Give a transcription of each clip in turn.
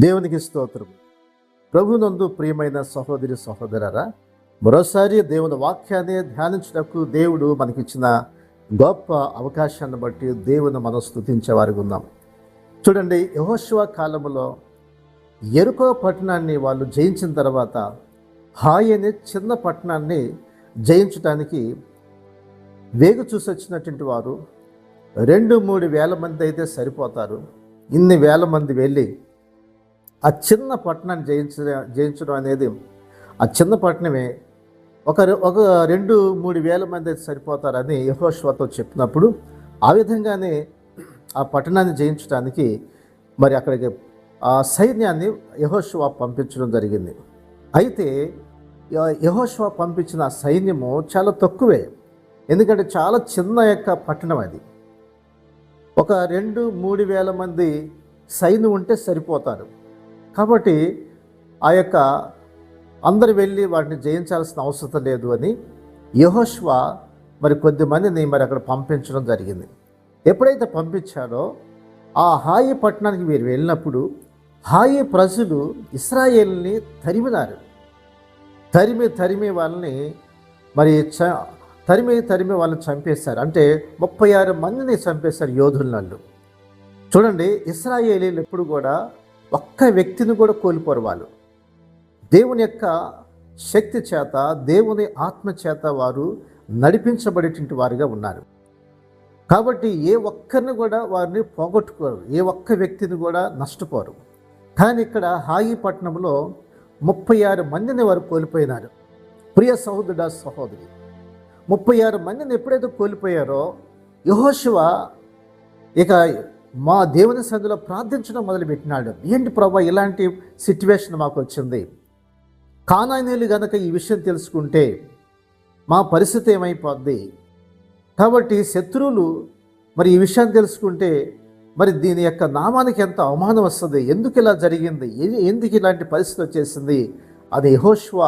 దేవునికి స్తోత్రం. ప్రభునందు ప్రియమైన సహోదరి సహోదరరా, మరోసారి దేవుని వాక్యాన్ని ధ్యానించుటకు దేవుడు మనకిచ్చిన గొప్ప అవకాశాన్ని బట్టి దేవుని మనం స్తుతించే వారికి ఉన్నాం. చూడండి, యెహోషువ కాలంలో యెరికో పట్టణాన్ని వాళ్ళు జయించిన తర్వాత హాయి అనే చిన్న పట్టణాన్ని జయించడానికి వేగు చూసొచ్చినటువంటి వారు 2-3 వేల మంది అయితే సరిపోతారు. ఇన్ని వేల మంది వెళ్ళి ఆ చిన్న పట్టణాన్ని జయించడం అనేది, ఆ చిన్న పట్టణమే ఒక 2-3 వేల మంది అయితే సరిపోతారని యెహోషువతో చెప్పినప్పుడు ఆ విధంగానే ఆ పట్టణాన్ని జయించడానికి మరి అక్కడికి ఆ సైన్యాన్ని యెహోషువ పంపించడం జరిగింది. అయితే యెహోషువ పంపించిన ఆ సైన్యము చాలా తక్కువే, ఎందుకంటే చాలా చిన్న యొక్క పట్టణం అది. ఒక 2-3 వేల మంది సైన్యం ఉంటే సరిపోతారు. కాబట్టి ఆ యొక్క అందరు వెళ్ళి వాటిని జయించాల్సిన అవసరం లేదు అని యెహోషువ మరి కొద్ది మందిని మరి అక్కడ పంపించడం జరిగింది. ఎప్పుడైతే పంపించాడో ఆ హాయి పట్టణానికి వీరు వెళ్ళినప్పుడు హాయి ప్రజలు ఇశ్రాయేలుని తరిమినారు. తరిమి వాళ్ళని మరి తరిమి వాళ్ళని చంపేశారు. అంటే 36 మందిని చంపేశారు యోధులను. చూడండి, ఇశ్రాయేలీలు ఎప్పుడు కూడా ఒక్క వ్యక్తిని కూడా కోల్పోరు. వాళ్ళు దేవుని యొక్క శక్తి చేత, దేవుని ఆత్మ చేత వారు నడిపించబడేటువంటి వారిగా ఉన్నారు. కాబట్టి ఏ ఒక్కరిని కూడా వారిని పోగొట్టుకోరు, ఏ ఒక్క వ్యక్తిని కూడా నష్టపోరు. కానీ ఇక్కడ హాయి పట్టణంలో 36 మందిని వారు కోల్పోయినారు. ప్రియ సహోదరుడా సహోదరి, 36 మందిని ఎప్పుడైతే కోల్పోయారో యెహోషువ ఇక మా దేవుని సన్నిధిలో ప్రార్థించడం మొదలుపెట్టినాడు. ఏంటి ప్రభా, ఇలాంటి సిచ్యువేషన్ మాకు వచ్చింది, కానానీయులు గనక ఈ విషయం తెలుసుకుంటే మా పరిస్థితి ఏమైపోద్ది? కాబట్టి శత్రువులు మరి ఈ విషయాన్ని తెలుసుకుంటే మరి దీని యొక్క నామానికి ఎంత అవమానం వస్తుంది, ఎందుకు ఇలా జరిగింది, ఎందుకు ఇలాంటి పరిస్థితి వచ్చేసింది? అది యెహోషువ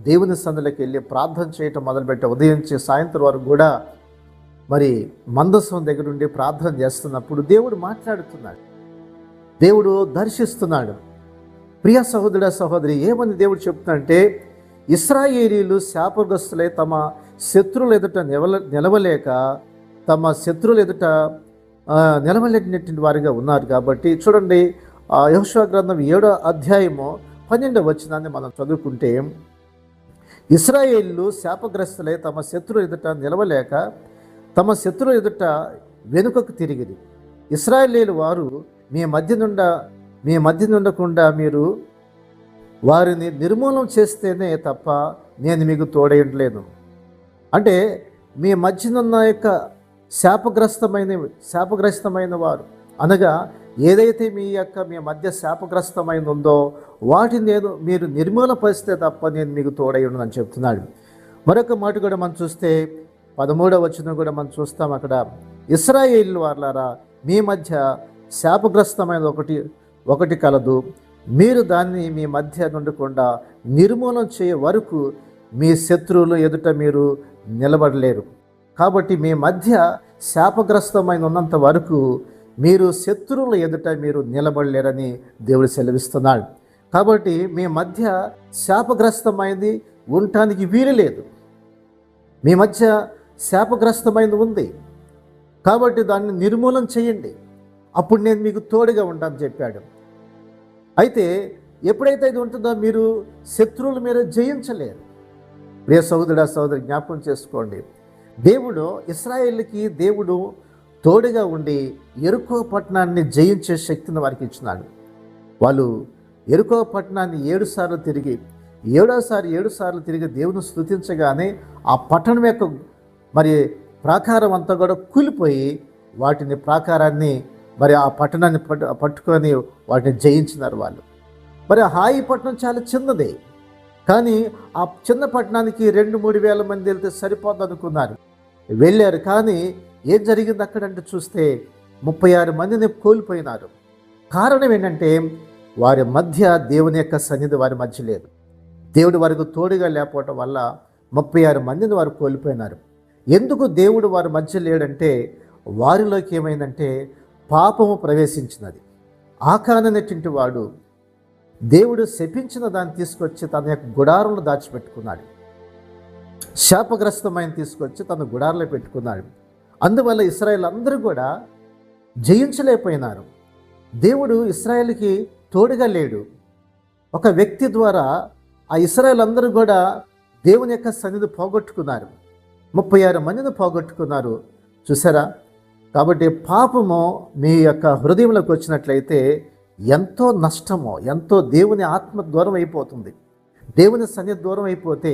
దేవుని సన్నిధిలోకి వెళ్ళి ప్రార్థన చేయటం మొదలుపెట్టి ఉదయం నుంచి సాయంత్రం వరకు కూడా మరి మందసం దగ్గర ఉండి ప్రార్థన చేస్తున్నప్పుడు దేవుడు మాట్లాడుతున్నాడు, దేవుడు దర్శిస్తున్నాడు. ప్రియ సహోదర సహోదరి, ఏమని దేవుడు చెప్తున్నాడంటే, ఇశ్రాయేలీలు శాపగ్రస్తులై తమ శత్రువుల ఎదుట నిలవలేక తమ శత్రువుల ఎదుట నిలవలేనటువంటి వారిగా ఉన్నారు. కాబట్టి చూడండి, యెహోషువ గ్రంథం 7వ అధ్యాయము 12వ వచనాన్ని మనం చదువుకుంటే, ఇశ్రాయేలీలు శాపగ్రస్తులై తమ శత్రువుల ఎదుట నిలవలేక తమ శత్రువుల ఎదుట వెనుకకు తిరిగిరి. ఇశ్రాయేలీలు వారు మీ మధ్య నుండకుండా మీరు వారిని నిర్మూలన చేస్తేనే తప్ప నేను మీకు తోడేయట్లేదు. అంటే మీ మధ్యనున్న యొక్క శాపగ్రస్తమైన వారు అనగా ఏదైతే మీ మధ్య శాపగ్రస్తమైన ఉందో వాటిని మీరు నిర్మూలన పరిస్తే తప్ప నేను మీకు తోడయ్యను అని చెప్తున్నాడు. మరొక మాట కూడా మనం చూస్తే 13వ వచనం కూడా మనం చూస్తాం. అక్కడ ఇశ్రాయేలు వారలారా, మీ మధ్య శాపగ్రస్తమైన ఒకటి కలదు, మీరు దాన్ని మీ మధ్య నుండకుండా నిర్మూలన చేయ వరకు మీ శత్రువులు ఎదుట మీరు నిలబడలేరు. కాబట్టి మీ మధ్య శాపగ్రస్తమైన ఉన్నంత వరకు మీరు శత్రువుల ఎదుట మీరు నిలబడలేరని దేవుడు సెలవిస్తున్నాడు. కాబట్టి మీ మధ్య శాపగ్రస్తమైంది ఉండటానికి వీలు లేదు. మీ మధ్య శాపగ్రస్తమైనది ఉంది, కాబట్టి దాన్ని నిర్మూలన చేయండి, అప్పుడు నేను మీకు తోడుగా ఉంటానని చెప్పాడు. అయితే ఎప్పుడైతే ఇది ఉంటుందో మీరు శత్రువులు మీరు జయించలేరు. ప్రియ సహోదరుడా సహోదరి, జ్ఞాపకం చేసుకోండి, దేవుడు ఇశ్రాయేలుకి దేవుడు తోడుగా ఉండి యెరికో పట్టణాన్ని జయించే శక్తిని వారికి ఇచ్చినాడు. వాళ్ళు యెరికో పట్టణాన్ని 7 సార్లు తిరిగి 7 సార్లు తిరిగి దేవుని స్తుతించగానే ఆ పట్టణం యొక్క మరి ప్రాకారం అంతా కూడా కూలిపోయి వాటిని ప్రాకారాన్ని మరి ఆ పట్టణాన్ని పట్టుకొని వాటిని జయించినారు వాళ్ళు. మరి ఆ హాయి పట్టణం చాలా చిన్నది, కానీ ఆ చిన్న పట్టణానికి 2-3 వేల మంది వెళ్తే సరిపోద్ది అనుకున్నారు, వెళ్ళారు. కానీ ఏం జరిగింది అక్కడంటే చూస్తే 36 మందిని కోల్పోయినారు. కారణం ఏంటంటే వారి మధ్య దేవుని యొక్క సన్నిధి వారి మధ్య లేదు. దేవుడు వారికి తోడుగా లేకపోవటం వల్ల 36 మందిని వారు కోల్పోయినారు. ఎందుకు దేవుడు వారి మధ్య లేడంటే వారిలోకి ఏమైందంటే పాపము ప్రవేశించినది. ఆకాన్ అనేటువంటి వాడు దేవుడు శపించిన దాన్ని తీసుకొచ్చి తన యొక్క గుడారంలో దాచిపెట్టుకున్నాడు. శాపగ్రస్తమైన తీసుకొచ్చి తన గుడారంలో పెట్టుకున్నాడు. అందువల్ల ఇశ్రాయేల్ అందరూ కూడా జయించలేకపోయినారు. దేవుడు ఇశ్రాయేల్కి తోడుగా లేడు. ఒక వ్యక్తి ద్వారా ఆ ఇశ్రాయేల్ అందరూ కూడా దేవుని యొక్క సన్నిధి పోగొట్టుకున్నారు. 36 మందిని పోగొట్టుకున్నారు. చూసారా? కాబట్టి పాపము మీ యొక్క హృదయంలోకి వచ్చినట్లయితే ఎంతో నష్టమో, ఎంతో దేవుని ఆత్మ దూరం అయిపోతుంది. దేవుని సన్నిధి దూరం అయిపోతే,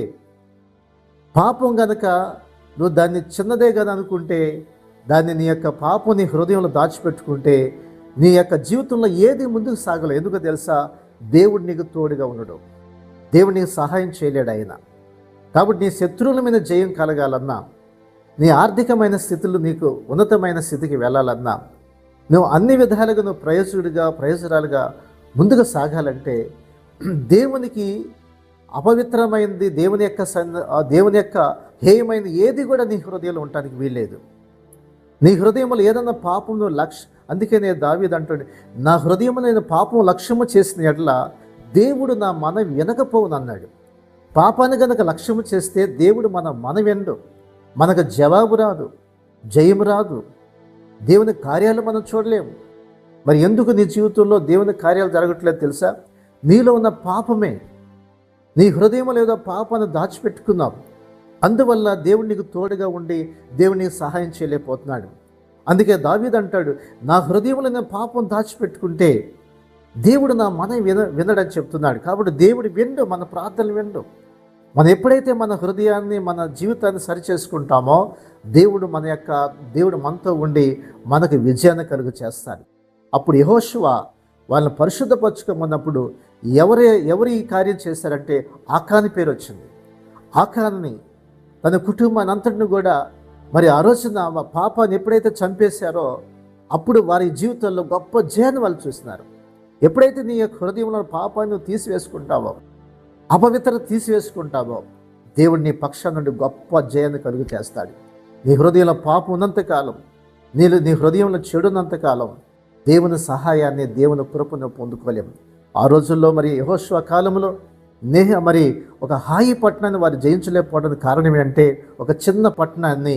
పాపం గనక నువ్వు దాన్ని చిన్నదే కదా అనుకుంటే, దాన్ని నీ యొక్క పాపం నీ హృదయంలో దాచిపెట్టుకుంటే నీ యొక్క జీవితంలో ఏది ముందుకు సాగలేదు. ఎందుకో తెలుసా? దేవుడు నీకు తోడుగా ఉండడు. దేవుడు నీకు సహాయం చేయలేడు ఆయన. కాబట్టి నీ శత్రువుల మీద జయం కలగాలన్నా, నీ ఆర్థికమైన స్థితులు నీకు ఉన్నతమైన స్థితికి వెళ్ళాలన్నా, నువ్వు అన్ని విధాలుగా నువ్వు ప్రయోజనాలుగా ముందుకు సాగాలంటే దేవునికి అపవిత్రమైనది, దేవుని యొక్క హేయమైనది ఏది కూడా నీ హృదయంలో ఉండటానికి వీల్లేదు. నీ హృదయంలో ఏదన్నా పాపం అందుకే నేను దావీదు అంటాడు, నా హృదయంలో నేను పాపం లక్ష్యము చేసిన ఎడల దేవుడు నా మనవి వినకపోవును అన్నాడు. పాపాన్ని గనక లక్ష్యము చేస్తే దేవుడు మన వినడు. మనకు జవాబు రాదు, జయం రాదు, దేవుని కార్యాలు మనం చూడలేము. మరి ఎందుకు నీ జీవితంలో దేవుని కార్యాలు జరగట్లేదు తెలుసా? నీలో ఉన్న పాపమే. నీ హృదయంలో ఏదో పాపాన్ని దాచిపెట్టుకున్నావు. అందువల్ల దేవుడు నీకు తోడుగా ఉండి దేవుడు నీకు సహాయం చేయలేకపోతున్నాడు. అందుకే దావీదు అంటాడు, నా హృదయంలో నేను పాపం దాచిపెట్టుకుంటే దేవుడు నా వినడని చెప్తున్నాడు. కాబట్టి దేవుడు విండు, మన ప్రార్థనలు విండు. మనం ఎప్పుడైతే మన హృదయాన్ని, మన జీవితాన్ని సరిచేసుకుంటామో దేవుడు మనతో ఉండి మనకు విజయాన్ని కలుగు చేస్తాడు. అప్పుడు యెహోషువ వాళ్ళని పరిశుద్ధపరచుకోమన్నప్పుడు ఎవరు ఈ కార్యం చేశారంటే ఆకాని పేరు వచ్చింది. ఆకాన్ని తన కుటుంబాన్ని అంతటిని కూడా మరి ఆ రోజున పాపాన్ని ఎప్పుడైతే చంపేశారో అప్పుడు వారి జీవితంలో గొప్ప జయాన్ని వాళ్ళు చూసినారు. ఎప్పుడైతే నీ యొక్క హృదయంలో పాపాన్ని తీసివేసుకుంటావో, అపవిత్రత తీసివేసుకుంటావో, దేవుడు నీ పక్షం నుండి గొప్ప జయాన్ని కలుగు చేస్తాడు. నీ హృదయంలో పాపం ఉన్నంతకాలం, నీ హృదయంలో చెడు ఉన్నంతకాలం దేవుని సహాయాన్ని, దేవుని కృపను పొందుకోలేము. ఆ రోజుల్లో మరి యెహోషువ కాలంలో మరి ఒక హాయి పట్టణాన్ని వారు జయించలేకపోవడానికి కారణం ఏంటంటే, ఒక చిన్న పట్టణాన్ని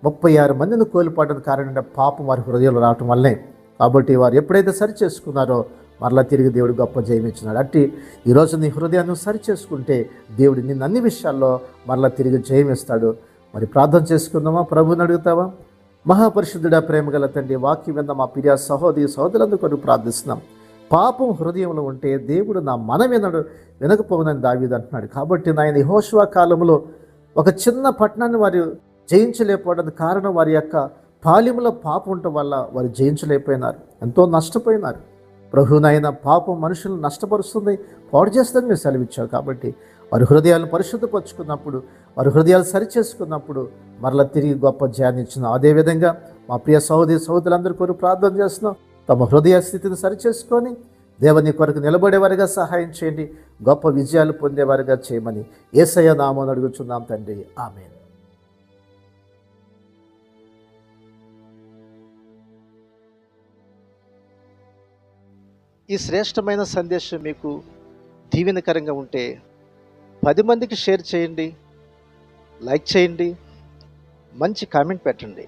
36 మందిని కోల్పోవడానికి కారణం పాపం వారి హృదయంలో రావటం వల్లే. కాబట్టి వారు ఎప్పుడైతే సరి చేసుకున్నారో మరలా తిరిగి దేవుడు గొప్ప జయం ఇచ్చినాడు. అట్టి ఈరోజు నీ హృదయాన్ని సరి చేసుకుంటే దేవుడు నిన్ను అన్ని విషయాల్లో మరలా తిరిగి జయం ఇస్తాడు. మరి ప్రార్థన చేసుకుందామా? ప్రభుని అడుగుతావా? మహాపరిశుద్ధుడా, ప్రేమగల తండ్రి, వాక్యం విన్న మా ప్రియ సహోదరులందరూ కొరకు ప్రార్థిస్తున్నాం. పాపం హృదయంలో ఉంటే దేవుడు నా వినకపోవనని దావీదు అంటున్నాడు. కాబట్టి నాయన యెహోషువ కాలంలో ఒక చిన్న పట్టణాన్ని వారు జయించలేకపోవడానికి కారణం వారి యొక్క పాలెంలో పాపం ఉండటం వల్ల వారు జయించలేకపోయినారు, ఎంతో నష్టపోయినారు. ప్రభునైనా పాపం మనుషులను నష్టపరుస్తుంది, పాడు చేస్తుందని మీరు సెలవిచ్చావు. కాబట్టి వారి హృదయాలను పరిశుద్ధపరుచుకున్నప్పుడు, వారి హృదయాలు సరిచేసుకున్నప్పుడు మరలా తిరిగి గొప్ప జయాన్ని ఇచ్చినాం. అదేవిధంగా మా ప్రియ సహోదరులందరి కొరకు ప్రార్థన చేస్తున్నాం. తమ హృదయ స్థితిని సరిచేసుకొని దేవుని కొరకు నిలబడేవారిగా సహాయం చేయండి, గొప్ప విజయాలు పొందేవారిగా చేయమని యేసయ్య నామమున అడుగుచున్నాం తండ్రి, ఆమేన్. ఈ శ్రేష్టమైన సందేశం మీకు దీవెనకరంగా ఉంటే 10 మందికి షేర్ చేయండి, లైక్ చేయండి, మంచి కామెంట్ పెట్టండి.